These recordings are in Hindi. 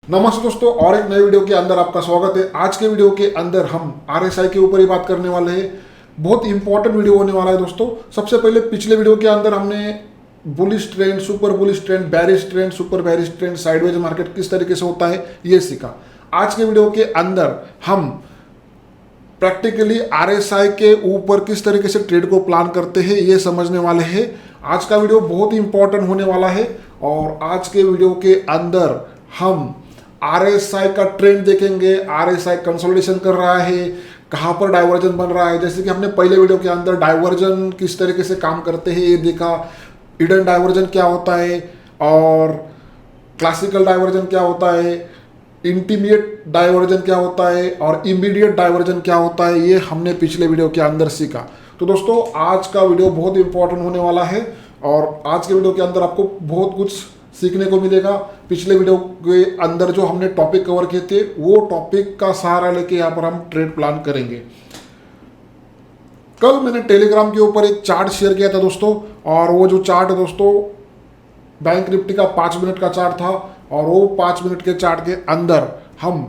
नमस्ते दोस्तों, और एक नए वीडियो के अंदर आपका स्वागत है। आज के वीडियो के अंदर हम आरएसआई के ऊपर ही बात करने वाले हैं। बहुत इंपॉर्टेंट वीडियो होने वाला है दोस्तों। सबसे पहले पिछले वीडियो के अंदर हमने bullish trend, super bullish trend, बैरिश trend, super बैरिश trend, sideways market किस तरीके से होता है ये सीखा। आज के वीडियो के अंदर हम प्रैक्टिकली आरएसआई के ऊपर किस तरीके से ट्रेड को प्लान करते हैं ये समझने वाले हैं। आज का वीडियो बहुत ही इंपॉर्टेंट होने वाला है और आज के वीडियो के अंदर हम आरएसआई का ट्रेंड देखेंगे। आरएसआई कंसोलिडेशन कर रहा है, कहां पर डाइवर्जन बन रहा है। जैसे कि हमने पहले वीडियो के अंदर डाइवर्जन किस तरीके से काम करते हैं ये देखा, हिडन डाइवर्जन क्या होता है और क्लासिकल डाइवर्जन क्या होता है, इंटीमिएट डाइवर्जन क्या होता है और इमीडिएट डाइवर्जन क्या होता है, ये हमने पिछले वीडियो के अंदर सीखा। तो दोस्तों आज का वीडियो बहुत इंपॉर्टेंट होने वाला है और आज के वीडियो के अंदर आपको बहुत कुछ सीखने को मिलेगा। पिछले वीडियो के अंदर जो हमने टॉपिक कवर किए थे वो टॉपिक का सहारा लेके यहाँ पर हम ट्रेड प्लान करेंगे। कल मैंने टेलीग्राम के ऊपर एक चार्ट शेयर किया था दोस्तों, और वो जो चार्ट है दोस्तों बैंक निफ्टी का 5 मिनट का चार्ट था और वो 5 मिनट के चार्ट के अंदर हम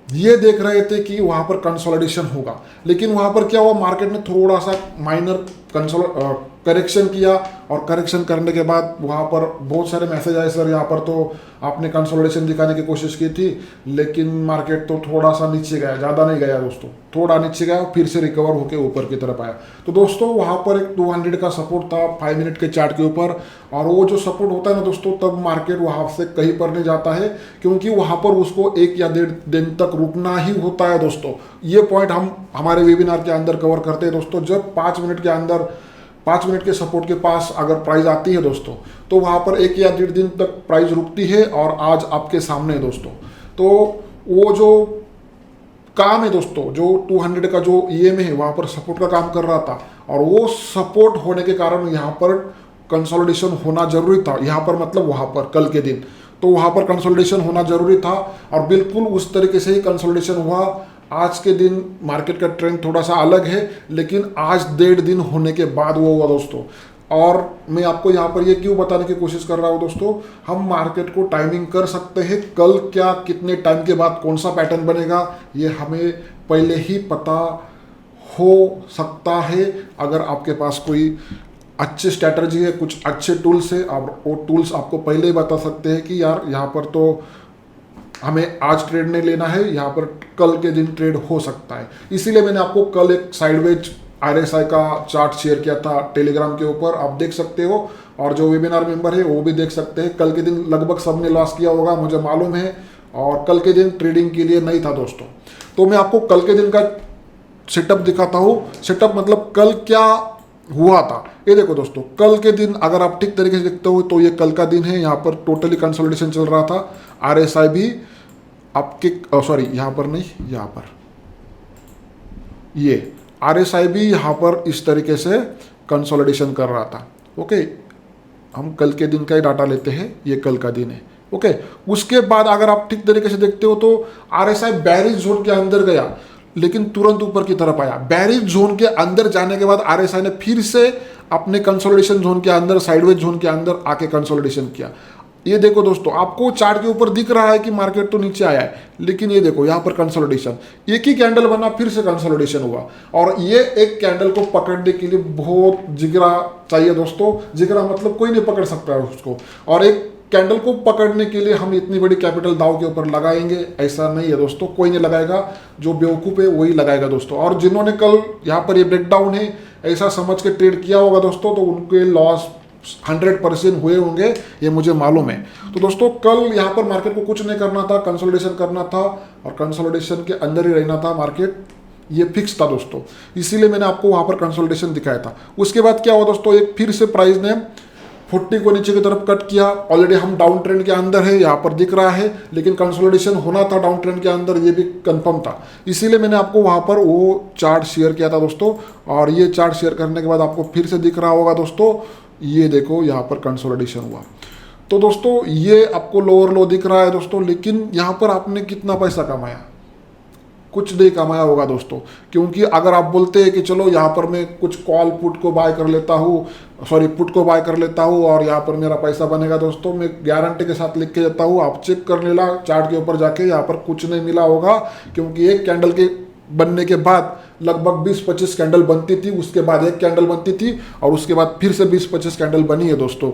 ये देख रहे थे कि वहां पर कंसोलिडेशन होगा। लेकिन वहां पर क्या हुआ, मार्केट ने थोड़ा सा माइनर करेक्शन किया और करेक्शन करने के बाद वहाँ पर बहुत सारे मैसेज आए, सर यहाँ पर तो आपने कंसोलिडेशन दिखाने की कोशिश की थी लेकिन मार्केट तो थोड़ा सा नीचे गया, ज़्यादा नहीं गया दोस्तों, थोड़ा नीचे गया फिर से रिकवर होकर ऊपर की तरफ आया। तो दोस्तों वहाँ पर एक 200 का सपोर्ट था 5 मिनट के चार्ट के ऊपर, और वो जो सपोर्ट होता है ना दोस्तों, तब मार्केट वहाँ से कहीं पर नहीं जाता है क्योंकि वहाँ पर उसको 1 या 1.5 दिन तक रुकना ही होता है दोस्तों। ये पॉइंट हम हमारे वेबिनार के अंदर कवर करते हैं दोस्तों। जब 5 मिनट के अंदर 5 मिनट के सपोर्ट के पास अगर प्राइस आती है दोस्तों तो वहाँ पर 1 या 1.5 दिन तक प्राइस रुकती है, और आज आपके सामने है दोस्तों। तो वो जो काम है दोस्तों, जो 200 का जो ईएमए है वहाँ पर सपोर्ट का काम कर रहा था, और वो सपोर्ट होने के कारण यहाँ पर कंसोलिडेशन होना जरूरी था। यहाँ पर मतलब वहाँ पर कल के दिन तो वहाँ पर कंसोलिडेशन होना जरूरी था और बिल्कुल उस तरीके से ही कंसोलिडेशन हुआ। आज के दिन मार्केट का ट्रेंड थोड़ा सा अलग है, लेकिन आज 1.5 दिन होने के बाद वो हुआ दोस्तों। और मैं आपको यहाँ पर ये क्यों बताने की कोशिश कर रहा हूँ दोस्तों, हम मार्केट को टाइमिंग कर सकते हैं। कल क्या कितने टाइम के बाद कौन सा पैटर्न बनेगा ये हमें पहले ही पता हो सकता है। अगर आपके पास कोई अच्छी स्ट्रैटेजी है, कुछ अच्छे टूल्स है, आप वो टूल्स आपको पहले ही बता सकते हैं कि यार यहाँ पर तो हमें आज ट्रेड नहीं लेना है, यहाँ पर कल के दिन ट्रेड हो सकता है। इसीलिए मैंने आपको कल एक साइडवेज आरएसआई का चार्ट शेयर किया था टेलीग्राम के ऊपर, आप देख सकते हो, और जो वेबिनार मेंबर है वो भी देख सकते हैं। कल के दिन लगभग सबने लॉस किया होगा मुझे मालूम है, और कल के दिन ट्रेडिंग के लिए नहीं था दोस्तों। तो मैं आपको कल के दिन का सेटअप दिखाता हूँ। सेटअप मतलब कल क्या हुआ था ये देखो दोस्तों। कल के दिन अगर आप ठीक तरीके से देखते हो तो ये कल का दिन है। यहाँ पर टोटली कंसोलिडेशन चल रहा था। आरएसआई भी आपके सॉरी यहाँ पर नहीं, यहाँ पर ये आरएसआई भी यहाँ पर इस तरीके से कंसोलिडेशन कर रहा था। ओके, हम कल के दिन का ही डाटा लेते हैं, ये कल का दिन है। ओके, उसके बाद अगर आप ठीक तरीके से देखते हो तो आरएसआई बैरिज जोन के अंदर गया लेकिन तुरंत ऊपर की तरफ आया। बैरिज जोन के अंदर जाने के बाद आरएसआई ने फिर से अपने कंसोलिडेशन जोन के अंदर, साइडवेज जोन के अंदर आके कंसोलिडेशन किया। ये देखो दोस्तों, आपको चार्ट के ऊपर दिख रहा है कि मार्केट तो नीचे आया है, लेकिन ये देखो यहाँ पर कंसोलिडेशन, एक ही कैंडल बना फिर से कंसोलिडेशन हुआ। और ये एक कैंडल को पकड़ने के लिए बहुत जिगरा चाहिए दोस्तों। जिगरा मतलब कोई नहीं पकड़ सकता है उसको, और एक कैंडल को पकड़ने के लिए हम इतनी बड़ी कैपिटल दाव के ऊपर लगाएंगे ऐसा नहीं है दोस्तों, कोई नहीं लगाएगा। जो बेवकूफ़ है वही लगाएगा दोस्तों। और जिन्होंने कल यहाँ पर ये ब्रेकडाउन है ऐसा समझ के ट्रेड किया होगा दोस्तों, तो उनके लॉस 100% हुए होंगे, ये मुझे मालूम है। तो दोस्तों कल यहाँ पर मार्केट को कुछ नहीं करना था, कंसोलिडेशन करना था और कंसोलिडेशन के अंदर ही रहना था मार्केट, ये फिक्स था दोस्तों। इसीलिए मैंने आपको वहाँ पर कंसोलिडेशन दिखाया था। उसके बाद क्या हुआ दोस्तों, एक फिर से प्राइस ने 40 को नीचे की तरफ कट किया। ऑलरेडी हम डाउन ट्रेंड के अंदर है, यहाँ पर दिख रहा है, लेकिन कंसोलिडेशन होना था डाउन ट्रेंड के अंदर, ये भी कंफर्म था। इसीलिए मैंने आपको वहाँ पर वो चार्ट शेयर किया था दोस्तों। और ये चार्ट शेयर करने के बाद आपको फिर से दिख रहा होगा दोस्तों, ये देखो यहाँ पर कंसोलिडेशन हुआ। तो दोस्तों ये आपको लोअर लो दिख रहा है दोस्तों, लेकिन यहाँ पर आपने कितना पैसा कमाया, कुछ नहीं कमाया होगा दोस्तों। क्योंकि अगर आप बोलते हैं कि चलो यहाँ पर मैं कुछ कॉल पुट को बाय कर लेता हूँ, सॉरी पुट को बाय कर लेता हूँ और यहाँ पर मेरा पैसा बनेगा दोस्तों, मैं गारंटी के साथ लिख के देता हूँ, आप चेक कर लेना चार्ट के ऊपर जाके, यहाँ पर कुछ नहीं मिला होगा। क्योंकि एक कैंडल के बनने के बाद लगभग 20-25 कैंडल बनती थी, उसके बाद एक कैंडल बनती थी और उसके बाद फिर से 20-25 कैंडल बनी है दोस्तों।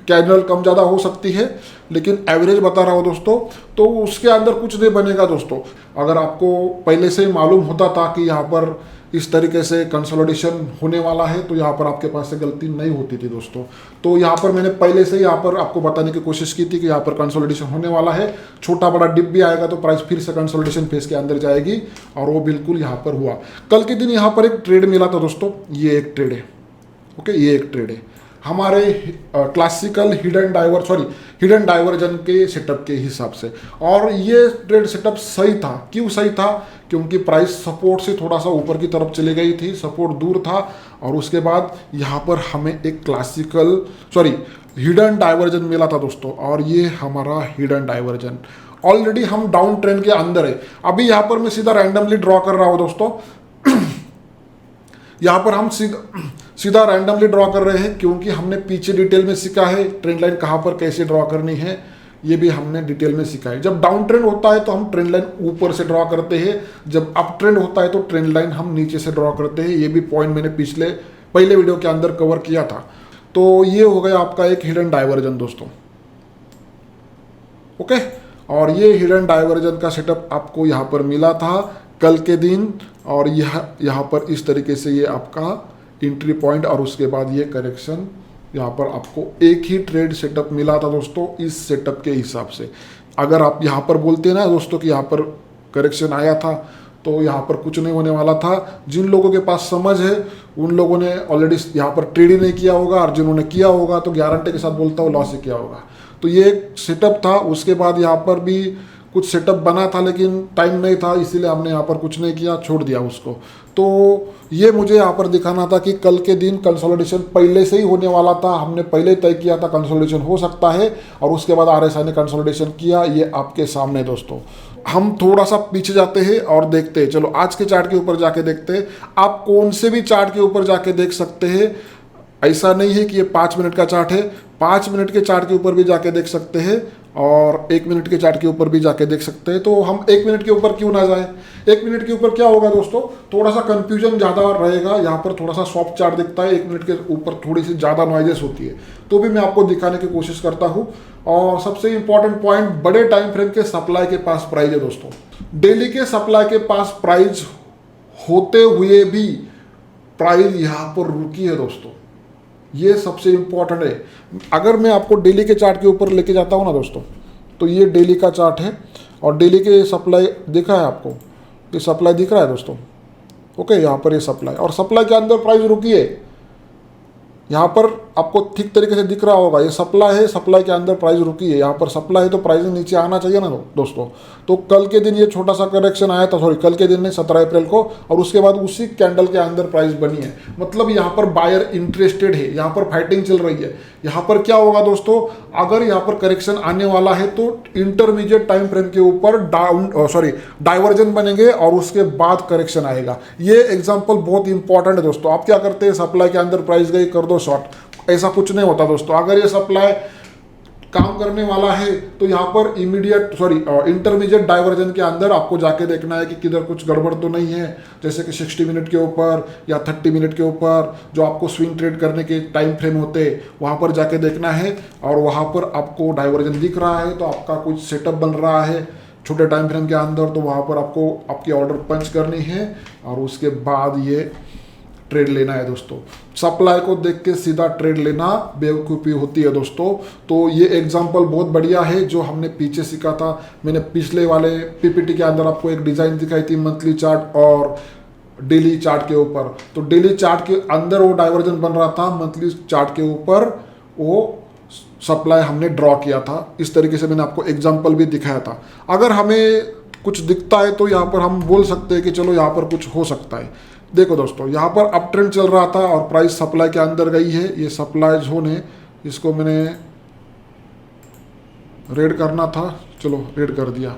कैंडल कम ज़्यादा हो सकती है लेकिन एवरेज बता रहा हूँ दोस्तों, तो उसके अंदर कुछ नहीं बनेगा दोस्तों। अगर आपको पहले से ही मालूम होता था कि यहाँ पर इस तरीके से कंसोलिडेशन होने वाला है तो यहाँ पर आपके पास से गलती नहीं होती थी दोस्तों। तो यहाँ पर मैंने पहले से ही यहाँ पर आपको बताने की कोशिश की थी कि यहाँ पर कंसोलिडेशन होने वाला है, छोटा बड़ा डिप भी आएगा तो प्राइस फिर से कंसोलिडेशन फेज के अंदर जाएगी और वो बिल्कुल यहाँ पर हुआ। कल के दिन यहाँ पर एक ट्रेड मिला था दोस्तों, ये एक ट्रेड है, ओके, ये एक ट्रेड है हमारे क्लासिकल हिडन डाइवर्जन के सेटअप के हिसाब से। और ये ट्रेड सेटअप सही था। क्यों सही था? क्योंकि प्राइस सपोर्ट से थोड़ा सा ऊपर की तरफ चली गई थी, सपोर्ट दूर था और उसके बाद यहाँ पर हमें एक हिडन डाइवर्जन मिला था दोस्तों। और ये हमारा हिडन डाइवर्जन ऑलरेडी हम डाउन ट्रेंड के अंदर है। अभी यहाँ पर मैं सीधा रैंडमली ड्रॉ कर रहा हूँ दोस्तों यहाँ पर हम सीधा रैंडमली ड्रॉ कर रहे हैं क्योंकि हमने पीछे डिटेल में सीखा है ट्रेंड लाइन कहाँ पर कैसे ड्रॉ करनी है, ये भी हमने डिटेल में सीखा है। जब डाउन ट्रेंड होता है तो हम ट्रेंड लाइन ऊपर से ड्रॉ करते हैं, जब अप ट्रेंड होता है तो ट्रेंड लाइन हम नीचे से ड्रॉ करते हैं। ये भी पॉइंट मैंने पहले वीडियो के अंदर कवर किया था। तो ये हो गया आपका एक हिडन डाइवर्जन दोस्तों, ओके। और ये हिडन डाइवर्जन का सेटअप आपको यहाँ पर मिला था कल के दिन और यहाँ पर इस तरीके से ये आपका एंट्री पॉइंट और उसके बाद ये करेक्शन, यहाँ पर आपको एक ही ट्रेड सेटअप मिला था दोस्तों इस सेटअप के हिसाब से। अगर आप यहाँ पर बोलते हैं ना दोस्तों कि यहाँ पर करेक्शन आया था तो यहाँ पर कुछ नहीं होने वाला था, जिन लोगों के पास समझ है उन लोगों ने ऑलरेडी यहाँ पर ट्रेड ही नहीं किया होगा और जिन्होंने किया होगा तो गारंटी के साथ बोलता हूँ लॉस ही किया होगा। तो ये एक सेटअप था। उसके बाद यहाँ पर भी कुछ सेटअप बना था लेकिन टाइम नहीं था, इसीलिए हमने यहाँ पर कुछ नहीं किया, छोड़ दिया उसको। तो ये मुझे यहाँ पर दिखाना था कि कल के दिन कंसोलिडेशन पहले से ही होने वाला था, हमने पहले तय किया था कंसोलिडेशन हो सकता है और उसके बाद आरएसआई ने कंसोलिडेशन किया। ये आपके सामने दोस्तों। हम थोड़ा सा पीछे जाते हैं और देखते हैं, चलो आज के चार्ट के ऊपर जाके देखते हैं। आप कौन से भी चार्ट के ऊपर जाके देख सकते हैं, ऐसा नहीं है कि ये 5 मिनट का चार्ट है, 5 मिनट के चार्ट के ऊपर भी जाके देख सकते हैं और 1 मिनट के चार्ट के ऊपर भी जाके देख सकते हैं। तो हम 1 मिनट के ऊपर क्यों ना जाए? 1 मिनट के ऊपर क्या होगा दोस्तों, थोड़ा सा कंफ्यूजन ज़्यादा रहेगा। यहाँ पर थोड़ा सा सॉफ्ट चार्ट दिखता है, 1 मिनट के ऊपर थोड़ी सी ज़्यादा नॉइजेस होती है, तो भी मैं आपको दिखाने की कोशिश करता हूँ। और सबसे इंपॉर्टेंट पॉइंट, बड़े टाइम फ्रेम के सप्लाई के पास प्राइस है दोस्तों। डेली के सप्लाई के पास प्राइस होते हुए भी प्राइस यहाँ पर रुकी है दोस्तों, ये सबसे इंपॉर्टेंट है। अगर मैं आपको डेली के चार्ट के ऊपर लेके जाता हूँ ना दोस्तों, तो ये डेली का चार्ट है और डेली के सप्लाई दिखा है आपको, ये सप्लाई दिख रहा है दोस्तों, ओके। यहाँ पर ये सप्लाई और सप्लाई के अंदर प्राइस रुकी है, यहाँ पर आपको ठीक तरीके से दिख रहा होगा, ये सप्लाई है, सप्लाई के अंदर प्राइस रुकी है। यहाँ पर सप्लाई है तो प्राइस नीचे आना चाहिए ना दोस्तों। तो कल के दिन ये छोटा सा करेक्शन आया था, सॉरी कल के दिन नहीं 17 अप्रैल को, और उसके बाद उसी कैंडल के अंदर प्राइस बनी है। मतलब यहाँ पर बायर इंटरेस्टेड है, यहाँ पर फाइटिंग चल रही है। यहाँ पर क्या होगा दोस्तों, अगर यहाँ पर करेक्शन आने वाला है तो इंटरमीडिएट टाइम फ्रेम के ऊपर डाइवर्जन बनेंगे और उसके बाद करेक्शन आएगा। ये एग्जांपल बहुत इंपॉर्टेंट है दोस्तों। आप क्या करते हैं, सप्लाई के अंदर प्राइस गई, कर दो शॉर्ट, ऐसा कुछ नहीं होता दोस्तों। अगर ये सप्लाई काम करने वाला है तो यहाँ पर इंटरमीडिएट डाइवर्जन के अंदर आपको जाके देखना है कि किधर कुछ गड़बड़ तो नहीं है, जैसे कि 60 मिनट के ऊपर या 30 मिनट के ऊपर जो आपको स्विंग ट्रेड करने के टाइम फ्रेम होते हैं, वहाँ पर जाके देखना है। और वहाँ पर आपको डाइवर्जन दिख रहा है तो आपका कुछ सेटअप बन रहा है छोटे टाइम फ्रेम के अंदर, तो वहाँ पर आपको आपकी ऑर्डर पंच करनी है और उसके बाद ये ट्रेड लेना है दोस्तों। सप्लाई को देख के सीधा ट्रेड लेना बेवकूफ़ी होती है दोस्तों। तो ये एग्जांपल बहुत बढ़िया है जो हमने पीछे सीखा था। मैंने पिछले वाले पीपीटी के अंदर आपको एक डिज़ाइन दिखाई थी मंथली चार्ट और डेली चार्ट के ऊपर। तो डेली चार्ट के अंदर वो डाइवर्जन बन रहा था, मंथली चार्ट के ऊपर वो सप्लाई हमने ड्रॉ किया था। इस तरीके से मैंने आपको एग्जाम्पल भी दिखाया था। अगर हमें कुछ दिखता है तो यहाँ पर हम बोल सकते हैं कि चलो यहाँ पर कुछ हो सकता है। देखो दोस्तों, यहाँ पर अप ट्रेंड चल रहा था और प्राइस सप्लाई के अंदर गई है। ये सप्लाई जोन है, इसको मैंने रेड करना था, चलो रेड कर दिया,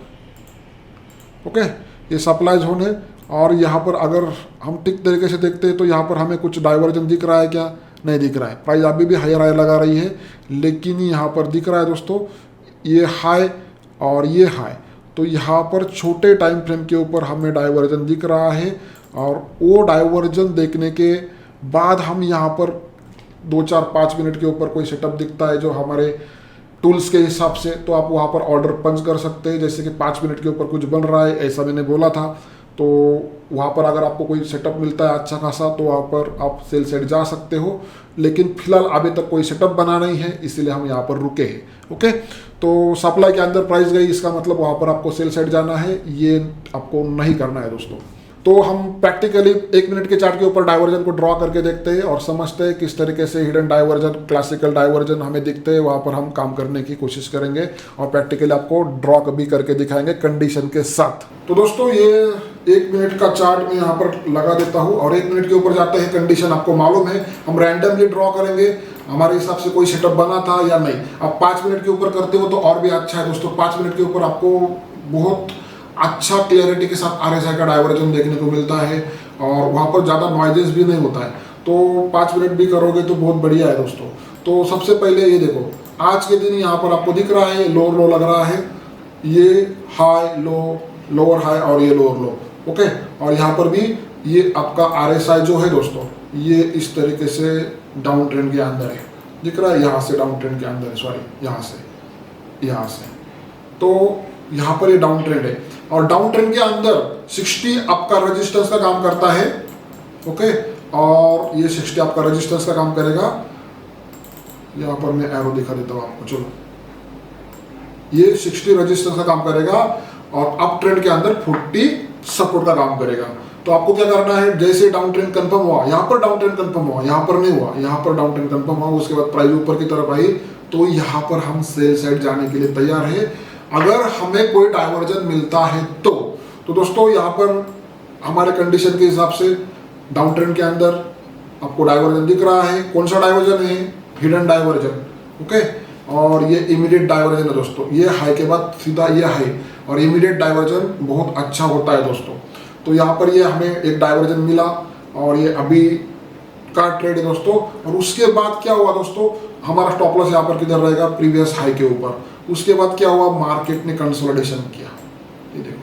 ओके। ये सप्लाई जोन है। और यहाँ पर अगर हम ठीक तरीके से देखते हैं तो यहाँ पर हमें कुछ डाइवर्जन दिख रहा है क्या? नहीं दिख रहा है। प्राइस अभी भी हायर हाई लगा रही है, लेकिन यहाँ पर दिख रहा है दोस्तों ये हाई और ये हाई। तो यहाँ पर छोटे टाइम फ्रेम के ऊपर हमें डाइवर्जन दिख रहा है, और वो डाइवर्जन देखने के बाद हम यहाँ पर 2-4-5 मिनट के ऊपर कोई सेटअप दिखता है जो हमारे टूल्स के हिसाब से, तो आप वहाँ पर ऑर्डर पंच कर सकते हैं। जैसे कि 5 मिनट के ऊपर कुछ बन रहा है ऐसा मैंने बोला था, तो वहाँ पर अगर आपको कोई सेटअप मिलता है अच्छा खासा तो वहाँ पर आप सेल साइड जा सकते हो। लेकिन फिलहाल अभी तक कोई सेटअप बना नहीं है, इसलिए हम यहाँ पर रुके हैं। ओके, तो सप्लाई के अंदर प्राइस गई, इसका मतलब वहाँ पर आपको सेल साइड जाना है, ये आपको नहीं करना है दोस्तों। तो हम प्रैक्टिकली 1 मिनट के चार्ट के ऊपर डाइवर्जन को ड्रॉ करके देखते हैं और समझते हैं किस तरीके से हिडन डाइवर्जन, क्लासिकल डाइवर्जन हमें दिखते हैं, वहाँ पर हम काम करने की कोशिश करेंगे और प्रैक्टिकली आपको ड्रॉ भी करके दिखाएंगे कंडीशन के साथ। तो दोस्तों ये 1 मिनट का चार्ट मैं यहाँ पर लगा देता हूँ और 1 मिनट के ऊपर जाते हैं। कंडीशन आपको मालूम है, हम रैंडमली ड्रॉ करेंगे, हमारे हिसाब से कोई सेटअप बना था या नहीं। अब 5 मिनट के ऊपर करते हो तो और भी अच्छा है दोस्तों। 5 मिनट के ऊपर आपको बहुत अच्छा क्लियरिटी के साथ RSI का डाइवर्जन देखने को मिलता है और वहाँ पर ज़्यादा नॉइजेस भी नहीं होता है। तो 5 मिनट भी करोगे तो बहुत बढ़िया है दोस्तों। तो सबसे पहले ये देखो, आज के दिन यहाँ पर आपको दिख रहा है लोअर लो लग रहा है, ये हाई लो, लोअर हाई और ये लोअर लो। ओके, और यहाँ पर भी ये आपका RSI जो है दोस्तों, ये इस तरीके से डाउन ट्रेंड के अंदर है, दिख रहा है, यहाँ से डाउन ट्रेंड के अंदर है, सॉरी यहाँ से। तो यहाँ पर ये डाउन ट्रेंड है और डाउन ट्रेंड के अंदर 60 आपका रेजिस्टेंस का काम करता है। ओके, और ये 60 आपका रेजिस्टेंस का काम करेगा। यहाँ पर मैं एरो दिखा देता हूँ आपको, चलो, ये 60 रेजिस्टेंस का काम करेगा और अप ट्रेंड के अंदर 40 सपोर्ट का काम करेगा। तो आपको क्या करना है, जैसे डाउन ट्रेंड कंफर्म हुआ, यहाँ पर डाउन ट्रेंड कंफर्म हुआ, यहाँ पर नहीं हुआ, यहाँ पर डाउन ट्रेंड कंफर्म हुआ, उसके बाद प्राइस ऊपर की तरफ आई, तो यहाँ पर हम सेल साइड जाने के लिए तैयार है अगर हमें कोई डाइवर्जन मिलता है तो। दोस्तों यहाँ पर हमारे कंडीशन के हिसाब से डाउन ट्रेंड के अंदर आपको डाइवर्जन दिख रहा है। कौन सा डाइवर्जन है? Hidden diversion. ओके, और ये इमीडिएट डाइवर्जन है दोस्तों, ये हाई के बाद सीधा ये हाई, और इमीडिएट डाइवर्जन बहुत अच्छा होता है दोस्तों। तो यहाँ पर ये हमें एक डाइवर्जन मिला और ये अभी का ट्रेड है दोस्तों। और उसके बाद क्या हुआ दोस्तों, हमारा स्टॉप लॉस यहाँ पर किधर रहेगा? प्रीवियस हाई के ऊपर। उसके बाद क्या हुआ, मार्केट ने कंसोलिडेशन किया, ये देखो।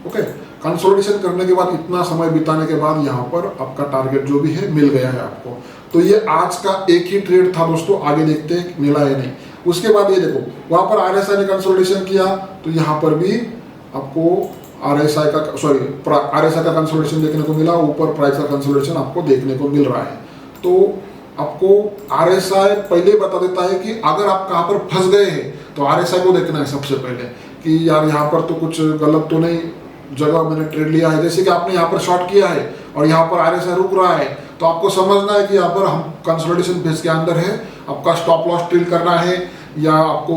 ओके, कंसोलिडेशन करने के बाद, इतना समय बिताने के बाद यहाँ पर आपका टारगेट जो भी है मिल गया है आपको। तो ये आज का एक ही ट्रेड था दोस्तों, आगे देखते हैं मिला है नहीं। उसके बाद ये देखो, वहां पर RSI ने कंसोलिडेशन किया, तो यहाँ पर भी आपको RSI का कंसोलिडेशन देखने को मिला, ऊपर प्राइस का कंसोलिडेशन आपको देखने को मिल रहा है। तो आपको RSI पहले बता देता है कि अगर आप कहाँ पर फंस गए हैं, तो RSI को देखना है सबसे पहले कि यार यहाँ पर तो कुछ गलत तो नहीं जगह मैंने ट्रेड लिया है। जैसे कि आपने यहाँ पर शॉर्ट किया है और यहाँ पर RSI रुक रहा है, तो आपको समझना है कि यहाँ पर हम कंसोलिडेशन फेज के अंदर है, आपका स्टॉप लॉस ट्रिल करना है या आपको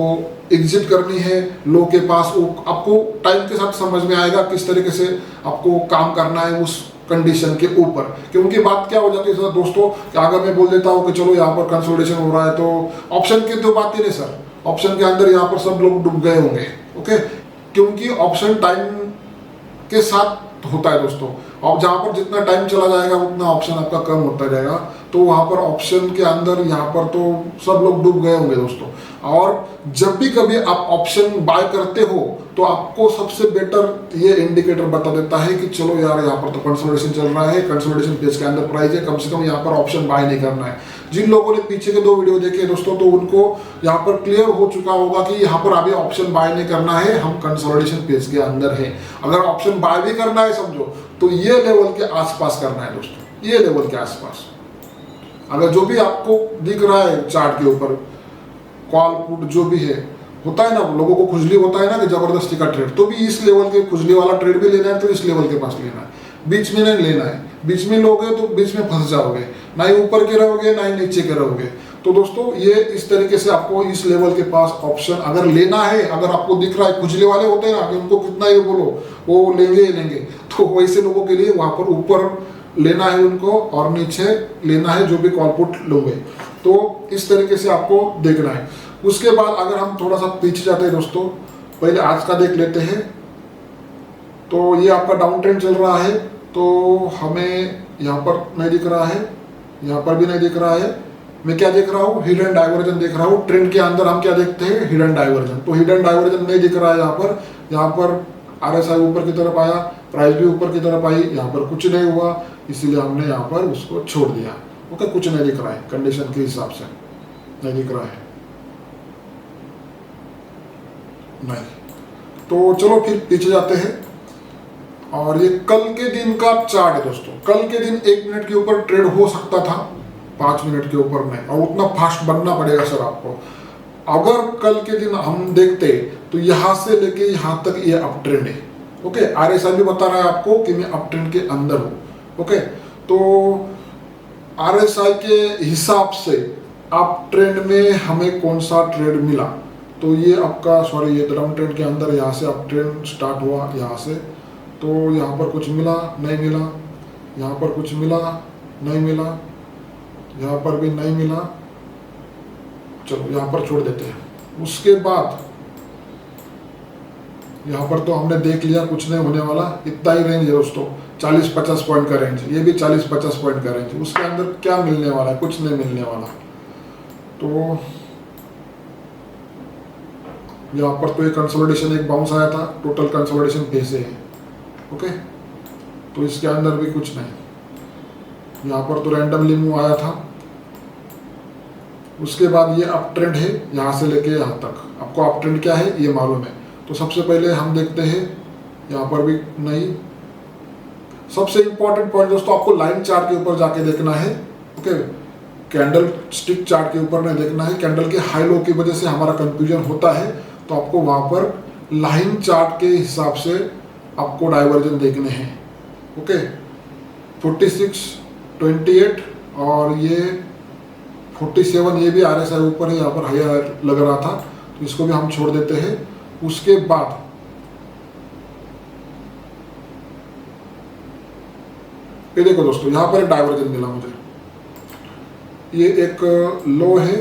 एग्जिट करनी है लो के पास। वो आपको टाइम के साथ समझ में आएगा किस तरीके से आपको काम करना है उस कंडीशन के ऊपर। क्योंकि बात क्या हो जाती है दोस्तों, कि अगर मैं बोल देता हूँ कि चलो यहाँ पर कंसोलिडेशन हो रहा है, तो ऑप्शन की तो बात ही नहीं सर, ऑप्शन के अंदर यहाँ पर सब लोग डूब गए होंगे। ओके, क्योंकि ऑप्शन टाइम के साथ होता है दोस्तों, और जहाँ पर जितना टाइम चला जाएगा उतना ऑप्शन आपका कम होता जाएगा। तो वहाँ पर ऑप्शन के अंदर यहाँ पर तो सब लोग डूब गए होंगे दोस्तों। और जब भी कभी आप ऑप्शन बाय करते हो तो आपको सबसे बेटर ये इंडिकेटर बता देता है कि चलो यार यहाँ पर तो कंसोलिडेशन चल रहा है, कंसोलिडेशन फेज के अंदर प्राइस है, कम से कम यहाँ पर ऑप्शन बाय नहीं करना है। जिन लोगों ने पीछे के 2 वीडियो देखे दोस्तों, तो उनको यहाँ पर क्लियर हो चुका होगा कि यहाँ पर अभी ऑप्शन बाय नहीं करना है, हम कंसोलिडेशन फेज के अंदर है। अगर ऑप्शन बाय भी करना है समझो, तो ये लेवल के आसपास करना है दोस्तों, ये लेवल के आसपास। अगर जो भी आपको दिख रहा है चार्ट के ऊपर, कॉल पुट जो भी है, होता है ना, लोगों को खुजली होता है ना कि जबरदस्ती का ट्रेड, तो भी इस लेवल के खुजली वाला ट्रेड भी लेना है तो इस लेवल के पास लेना है, बीच में नहीं लेना है। बीच में लोगे तो बीच में फंस जाओगे, ना ही ऊपर के रहोगे ना ही नीचे के रहोगे। तो दोस्तों ये इस तरीके से आपको इस लेवल के पास ऑप्शन अगर लेना है, अगर आपको दिख रहा है, खुजली वाले होते हैं ना कि उनको कितना ही बोलो वो लेंगे ही लेंगे, तो वैसे लोगों के लिए वहां पर ऊपर लेना है उनको और नीचे लेना है जो भी कॉल पुट लोगे। तो इस तरीके से आपको देखना है। उसके बाद अगर हम थोड़ा सा पीछे जाते हैं दोस्तों, पहले आज का देख लेते हैं। तो ये आपका डाउन ट्रेंड चल रहा है, तो हमें यहाँ पर नहीं दिख रहा है, यहाँ पर भी नहीं दिख रहा है। मैं क्या देख रहा हूँ, हिडन डाइवर्जन देख रहा हूँ। ट्रेंड के अंदर हम क्या देखते हैं, हिडन डाइवर्जन। तो हिडन डाइवर्जन नहीं दिख रहा है यहाँ पर RSI ऊपर की तरफ आया, प्राइस भी ऊपर की तरफ आई, यहाँ पर कुछ नहीं हुआ, इसीलिए हमने यहाँ पर उसको छोड़ दिया। ओके, कुछ नहीं दिख रहा है कंडीशन के हिसाब से, नहीं दिख रहा है नहीं। तो चलो फिर पीछे जाते हैं। और ये कल के दिन का चार्ट है दोस्तों। कल के दिन 1 मिनट के ऊपर ट्रेड हो सकता था, 5 मिनट के ऊपर नहीं, और उतना फास्ट बनना पड़ेगा सर आपको। अगर कल के दिन हम देखते तो यहां से लेके यहां तक ये अप ट्रेंड है। ओके, RSI भी बता रहा है आपको कि मैं अप ट्रेंड के अंदर हूं। ओके, तो RSI के हिसाब से अप ट्रेंड में हमें कौन सा ट्रेड मिला, तो ये आपका सॉरी ये डाउन ट्रेंड के अंदर यहाँ से अप ट्रेंड स्टार्ट हुआ यहाँ से। तो यहाँ पर कुछ मिला नहीं मिला, यहाँ पर कुछ मिला नहीं मिला, यहाँ पर भी नहीं मिला, चलो यहाँ पर छोड़ देते हैं। उसके बाद यहाँ पर तो हमने देख लिया कुछ नहीं होने वाला, इतना ही रेंज है दोस्तों, 40-50 पॉइंट का रेंज, ये भी 40-50 पॉइंट का रेंज। उसके अंदर क्या मिलने वाला है, कुछ नहीं मिलने वाला। तो यहाँ पर तो एक कंसोलिडेशन, एक बाउंस आया था, टोटल कंसोलिडेशन कैसे है। ओके, तो इसके अंदर भी कुछ नहीं। यहाँ पर तो रैंडमली मूव आया था। उसके बाद ये अप ट्रेंड है यहाँ से लेके यहाँ तक। आपको अप ट्रेंड क्या है ये मालूम है। तो सबसे पहले हम देखते हैं, यहाँ पर भी नहीं। सबसे इंपॉर्टेंट पॉइंट दोस्तों, आपको लाइन चार्ट के ऊपर जाके देखना है। ओके, कैंडल स्टिक चार्ट के ऊपर नहीं देखना है। कैंडल के हाई लो की वजह से हमारा कंफ्यूजन होता है, तो आपको वहाँ पर लाइन चार्ट के हिसाब से आपको डाइवर्जन देखने हैं। ओके, 46, 28 और ये 47, ये भी RSI ऊपर है, यहाँ पर हायर लग रहा था, तो इसको भी हम छोड़ देते हैं। उसके बाद ये देखो दोस्तों, यहाँ पर एक डाइवर्जन मिला मुझे। ये एक लो है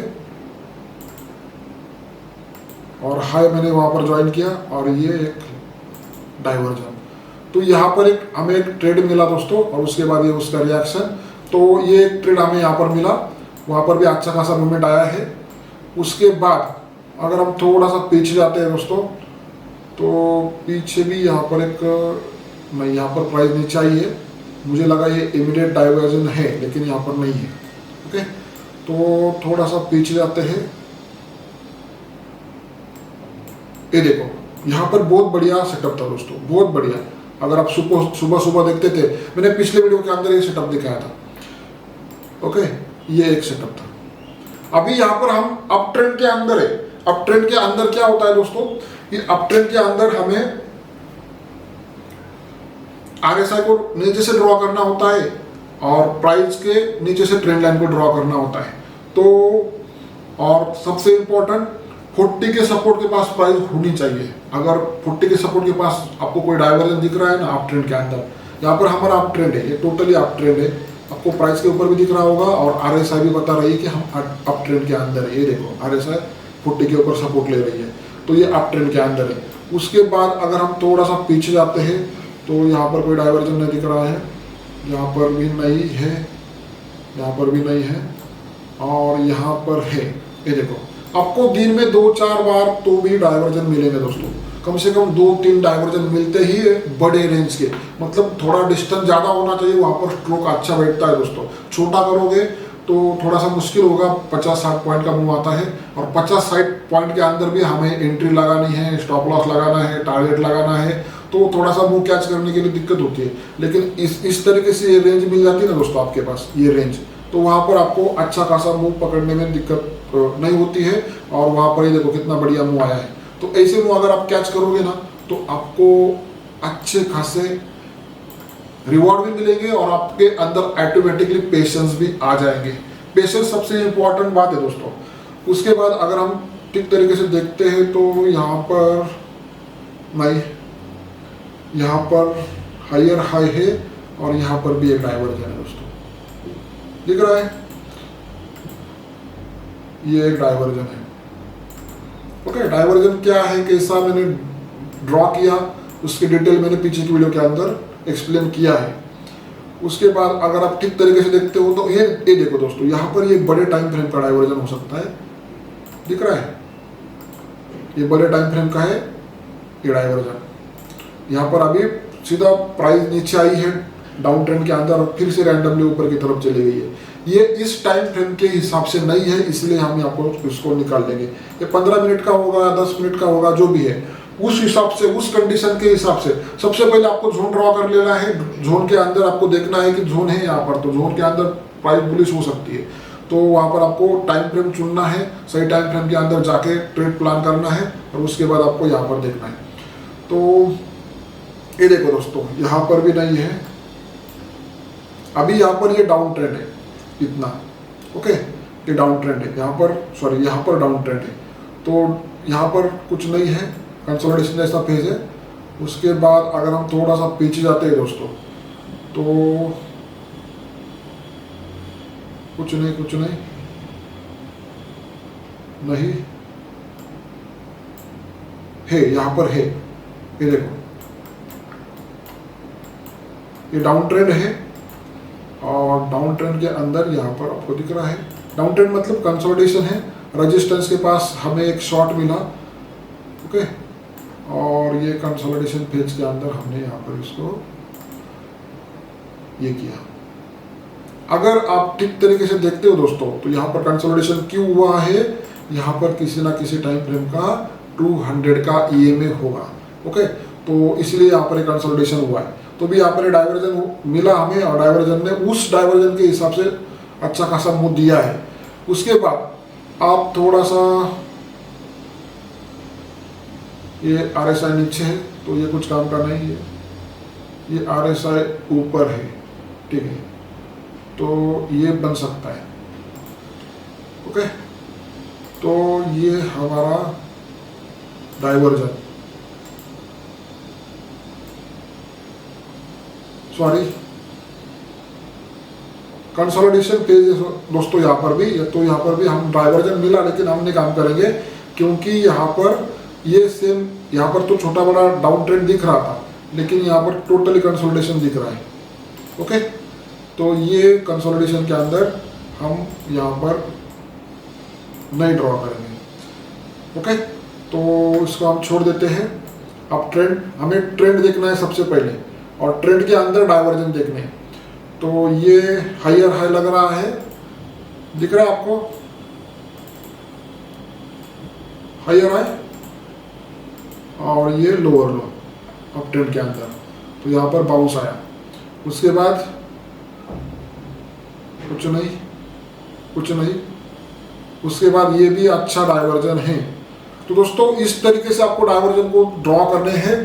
और हाई मैंने वहां पर ज्वाइन किया, और ये एक डाइवर्जन। तो यहाँ पर एक हमें एक ट्रेड मिला दोस्तों, और उसके बाद ये उसका रिएक्शन। तो ये एक ट्रेड हमें यहाँ पर मिला, वहाँ पर भी अच्छा खासा मूवमेंट आया है। उसके बाद अगर हम थोड़ा सा पीछे जाते हैं दोस्तों, तो पीछे भी यहाँ पर एक नहीं, यहाँ पर प्राइस नीचे आई है, मुझे लगा ये इमीडिएट डाइवर्जन है, लेकिन यहाँ पर नहीं है। ओके, तो थोड़ा सा पीछे जाते हैं। ये देखो, यहाँ पर बहुत बढ़िया सेटअप था दोस्तों, बहुत बढ़िया। अगर आप सुबह सुबह देखते थे, मैंने पिछले वीडियो के अंदर ये सेटअप दिखाया था। ओके, ये एक सेटअप था। अभी यहाँ पर हम अप ट्रेंड के अंदर है। अप ट्रेंड के अंदर क्या होता है दोस्तों, ये अप ट्रेंड के अंदर हमें RSI को नीचे से ड्रॉ करना होता है और प्राइस के नीचे से ट्रेंड लाइन को ड्रॉ करना होता है। तो और सबसे इंपॉर्टेंट, 40 के सपोर्ट के पास प्राइस होनी चाहिए। अगर 40 के सपोर्ट के पास आपको कोई डाइवर्जन दिख रहा है ना अप ट्रेंड के अंदर, यहाँ पर हमारा अप ट्रेंड है, ये टोटली अप ट्रेंड है। आपको प्राइस के ऊपर भी दिख रहा होगा और RSI भी बता रही है कि हम अप ट्रेंड के अंदर है। ये देखो, RSI 40 के ऊपर सपोर्ट ले रही है, तो ये अप ट्रेंड के अंदर है। उसके बाद अगर हम थोड़ा सा पीछे जाते हैं, तो यहाँ पर कोई डाइवर्जन नहीं दिख रहा है, यहाँ पर भी नहीं है, यहाँ पर भी नहीं है, और यहाँ पर है। ये देखो, आपको दिन में 2-4 बार तो भी डाइवर्जन मिलेंगे दोस्तों, कम से कम 2-3 डाइवर्जन मिलते ही बड़े रेंज के। मतलब थोड़ा डिस्टेंस ज़्यादा होना चाहिए, वहाँ पर स्ट्रोक अच्छा बैठता है दोस्तों। छोटा करोगे तो थोड़ा सा मुश्किल होगा, 50-60 पॉइंट का मूव आता है, और 50-60 पॉइंट के अंदर भी हमें एंट्री लगानी है, स्टॉप लॉस लगाना है, टारगेट लगाना है, तो थोड़ा सा मूव कैच करने के लिए दिक्कत होती है। लेकिन इस तरीके से ये रेंज मिल जाती है ना दोस्तों आपके पास, ये रेंज, तो वहाँ पर आपको अच्छा खासा मूव पकड़ने में दिक्कत नहीं होती है। और वहाँ पर ही देखो कितना बढ़िया मूव आया है। तो ऐसे मूव अगर आप कैच करोगे ना, तो आपको अच्छे खासे रिवॉर्ड भी मिलेंगे और आपके अंदर ऑटोमेटिकली पेशेंस भी आ जाएंगे। पेशेंस सबसे इंपॉर्टेंट बात है दोस्तों। उसके बाद अगर हम ठीक तरीके से देखते हैं, तो यहाँ पर नहीं, यहाँ पर हायर हाई है और यहाँ पर भी एक डाइवर्जन है दोस्तों, दिख रहा है, ये एक डाइवर्जन है। ओके, डाइवर्जन क्या है, कैसा, मैंने ड्रॉ किया, उसकी डिटेल मैंने पीछे की वीडियो के अंदर एक्सप्लेन किया है। उसके बाद अगर आप ठीक तरीके से देखते हो तो ये देखो दोस्तों, यहाँ पर ये बड़े टाइम फ्रेम का डाइवर्जन हो सकता है, दिख रहा है, ये बड़े टाइम फ्रेम का है ये डाइवर्जन। यहाँ पर अभी सीधा प्राइस नीचे आई है डाउन ट्रेंड के अंदर और फिर से रैंडमली ऊपर की तरफ चली गई है। ये इस टाइम फ्रेम के हिसाब से नहीं है, इसलिए हम यहाँ पर इसको निकाल लेंगे। ये 15 मिनट का होगा, 10 मिनट का होगा, जो भी है उस हिसाब से, उस कंडीशन के हिसाब से सबसे पहले आपको जोन ड्रॉ कर लेना है। जोन के अंदर आपको देखना है कि जोन है यहाँ पर, तो जोन के अंदर प्राइस बुलिश हो सकती है, तो वहाँ पर आपको टाइम फ्रेम चुनना है, सही टाइम फ्रेम के अंदर जाके ट्रेड प्लान करना है और उसके बाद आपको यहाँ पर देखना है। तो ये देखो दोस्तों, यहाँ पर भी नहीं है, अभी यहाँ पर ये डाउन ट्रेंड है इतना, ओके, ये डाउन ट्रेंड है यहाँ पर, सॉरी यहाँ पर डाउन ट्रेंड है, तो यहाँ पर कुछ नहीं है, कंसोलिडेशन जैसा फेज है। उसके बाद अगर हम थोड़ा सा पीछे जाते हैं दोस्तों, तो कुछ नहीं, कुछ नहीं, नहीं है, यहाँ पर है, ये देखो ये डाउन ट्रेंड है और डाउन ट्रेंड के अंदर यहाँ पर आपको दिख रहा है, डाउन ट्रेंड मतलब कंसोलिडेशन है, रेजिस्टेंस के पास हमें एक शॉर्ट मिला, ओके, और ये कंसोलिडेशन फेज के अंदर हमने यहाँ पर इसको ये किया। अगर आप ठीक तरीके से देखते हो दोस्तों, तो यहाँ पर कंसोलिडेशन क्यों हुआ है, यहाँ पर किसी ना किसी टाइम फ्रेम का 200 का EMA होगा, ओके, तो इसलिए यहाँ पर एक कंसोलिडेशन हुआ है। तो भी यहाँ पर डाइवर्जन मिला हमें और डाइवर्जन ने उस डाइवर्जन के हिसाब से अच्छा खासा मुंह दिया है। उसके बाद आप थोड़ा सा, ये RSI नीचे है तो ये कुछ काम का नहीं है, ये RSI ऊपर है, ठीक है, तो ये बन सकता है, ओके, तो ये हमारा डाइवर्जन, सॉरी कंसोलिडेशन पेज दोस्तों, यहाँ पर भी, तो यहाँ पर भी हम डाइवर्जन मिला, लेकिन हम नहीं काम करेंगे क्योंकि यहाँ पर ये सेम, यहाँ पर तो छोटा बड़ा डाउन ट्रेंड दिख रहा था, लेकिन यहाँ पर टोटली कंसोलिडेशन दिख रहा है, ओके, तो ये कंसोलिडेशन के अंदर हम यहाँ पर नहीं ड्रॉ करेंगे, ओके, तो इसको हम छोड़ देते हैं। अब ट्रेंड, हमें ट्रेंड देखना है सबसे पहले और ट्रेंड के अंदर डाइवर्जन देखने हैं। तो ये हायर हाई लग रहा है, दिख रहा है आपको, हायर हाई, और ये लोअर लो अप ट्रेंड के अंदर, तो यहाँ पर बाउंस आया। उसके बाद कुछ नहीं, कुछ नहीं, उसके बाद ये भी अच्छा डाइवर्जन है। तो दोस्तों इस तरीके से आपको डाइवर्जन को ड्रॉ करने हैं।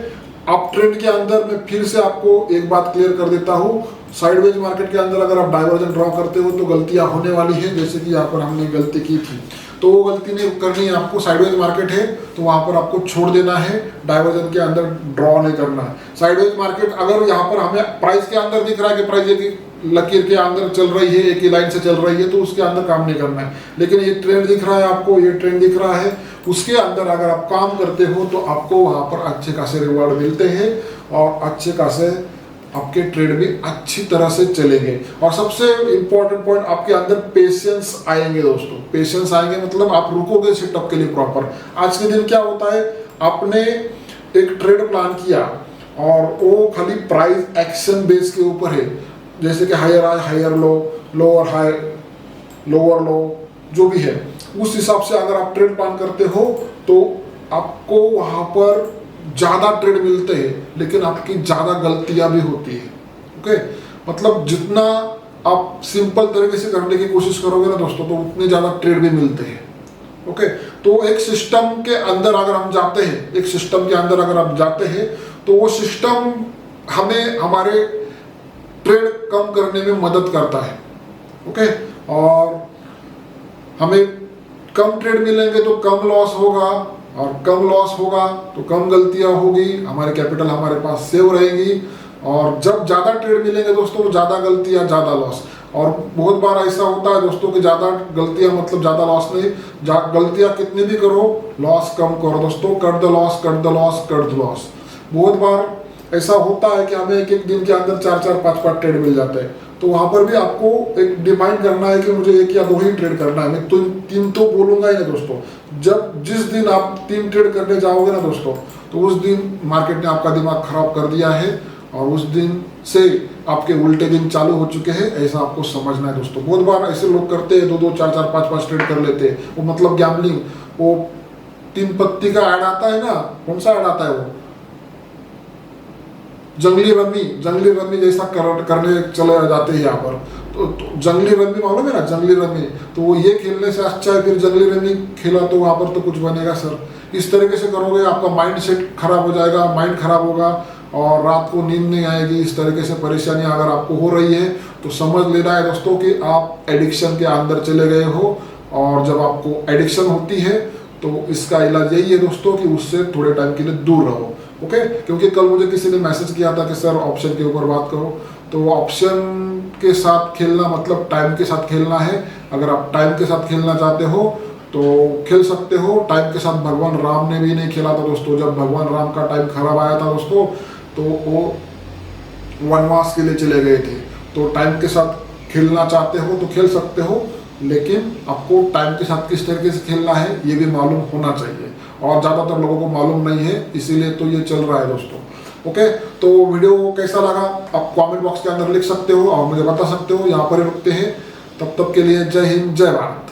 अप ट्रेंड के अंदर मैं फिर से आपको एक बात क्लियर कर देता हूँ, साइडवेज मार्केट के अंदर अगर आप डाइवर्जन ड्रॉ करते हो तो गलतियां होने वाली है, जैसे कि यहाँ पर हमने गलती की थी, तो वो गलती नहीं करनी है आपको। साइडवेज मार्केट है तो वहाँ पर आपको छोड़ देना है, डाइवर्जन के अंदर ड्रॉ नहीं करना है। साइडवेज मार्केट अगर यहाँ पर हमें प्राइस के अंदर दिख रहा है कि प्राइस एक लकीर के अंदर चल रही है, एक ही लाइन से चल रही है, तो उसके अंदर काम नहीं करना है। लेकिन ये ट्रेंड दिख रहा है आपको, ये ट्रेंड दिख रहा है, उसके अंदर अगर आप काम करते हो तो आपको वहाँ पर अच्छे खासे रिवॉर्ड मिलते हैं और अच्छे खासे आपके ट्रेड भी अच्छी तरह से चलेंगे। और सबसे इंपॉर्टेंट पॉइंट, आपके अंदर पेशेंस आएंगे दोस्तों। पेशेंस आएंगे मतलब आप रुकोगे सेटअप के लिए प्रॉपर। आज के दिन क्या होता है, आपने एक ट्रेड प्लान किया और वो खाली प्राइस एक्शन बेस के ऊपर है, जैसे कि higher high, higher low, lower high, lower low, जो भी है उस हिसाब से अगर आप ट्रेड प्लान करते हो तो आपको वहां पर ज्यादा ट्रेड मिलते हैं, लेकिन आपकी ज्यादा गलतियां भी होती है। ओके, मतलब जितना आप सिंपल तरीके से करने की कोशिश करोगे ना दोस्तों, तो उतने ज्यादा ट्रेड भी मिलते हैं। ओके, तो एक सिस्टम के अंदर अगर हम जाते हैं, एक सिस्टम के अंदर अगर आप जाते हैं तो वो सिस्टम हमें हमारे ट्रेड कम करने में मदद करता है। ओके, और हमें कम ट्रेड मिलेंगे तो कम लॉस होगा, और कम लॉस होगा तो कम गलतियां होगी, हमारे कैपिटल हमारे पास सेव रहेगी। और जब ज़्यादा ट्रेड मिलेंगे दोस्तों तो ज़्यादा गलतियां, ज़्यादा लॉस। और बहुत बार ऐसा होता है दोस्तों कि ज़्यादा गलतियां मतलब ज़्यादा लॉस नहीं, गलतियां कितनी भी करो लॉस कम करो दोस्तों, cut the loss cut the loss cut the loss. बहुत बार ऐसा होता है कि हमें एक एक दिन के अंदर 4-4 5-5 ट्रेड मिल जाते हैं, तो वहां पर भी आपको एक डिफाइन करना है कि मुझे 1 या 2 ही ट्रेड करना है। मैं तो 3 तो बोलूंगा ही ना दोस्तों। जब जिस दिन आप 3 ट्रेड करने जाओगे ना दोस्तों, तो उस दिन मार्केट ने आपका दिमाग खराब कर दिया है और उस दिन से आपके उल्टे दिन चालू हो चुके हैं, ऐसा आपको समझना है दोस्तों। बहुत बार ऐसे लोग करते हैं 2-2 4-4 5-5 ट्रेड कर लेते हैं, वो मतलब गैम्बलिंग। वो 3 पत्ती का ऐड आता है ना, कौन सा ऐड आता है वो, जंगली रमी जैसा करने चले जाते हैं यहाँ पर। तो जंगली रमी मालूम है ना, जंगली रमी, तो वो ये खेलने से अच्छा है फिर जंगली रमी खेला तो वहाँ पर तो कुछ बनेगा सर। इस तरीके से करोगे आपका माइंड सेट खराब हो जाएगा, माइंड खराब होगा और रात को नींद नहीं आएगी। इस तरीके से परेशानियां अगर आपको हो रही है तो समझ लेना है दोस्तों कि आप एडिक्शन के अंदर चले गए हो, और जब आपको एडिक्शन होती है तो इसका इलाज यही है दोस्तों कि उससे थोड़े टाइम के लिए दूर रहो। ओके, क्योंकि कल मुझे किसी ने मैसेज किया था कि सर ऑप्शन के ऊपर बात करो, तो ऑप्शन के साथ खेलना मतलब टाइम के साथ खेलना है। अगर आप टाइम के साथ खेलना चाहते हो तो खेल सकते हो। टाइम के साथ भगवान राम ने भी नहीं खेला था दोस्तों। जब भगवान राम का टाइम खराब आया था दोस्तों, तो वो वनवास के लिए चले गए थे। तो टाइम के साथ खेलना चाहते हो तो खेल सकते हो, लेकिन आपको टाइम के साथ किस तरीके से खेलना है ये भी मालूम होना चाहिए, और ज़्यादातर लोगों को मालूम नहीं है, इसीलिए तो ये चल रहा है दोस्तों। ओके, तो वीडियो कैसा लगा आप कमेंट बॉक्स के अंदर लिख सकते हो और मुझे बता सकते हो। यहाँ पर ही रुकते हैं, तब तक के लिए जय हिंद जय भारत।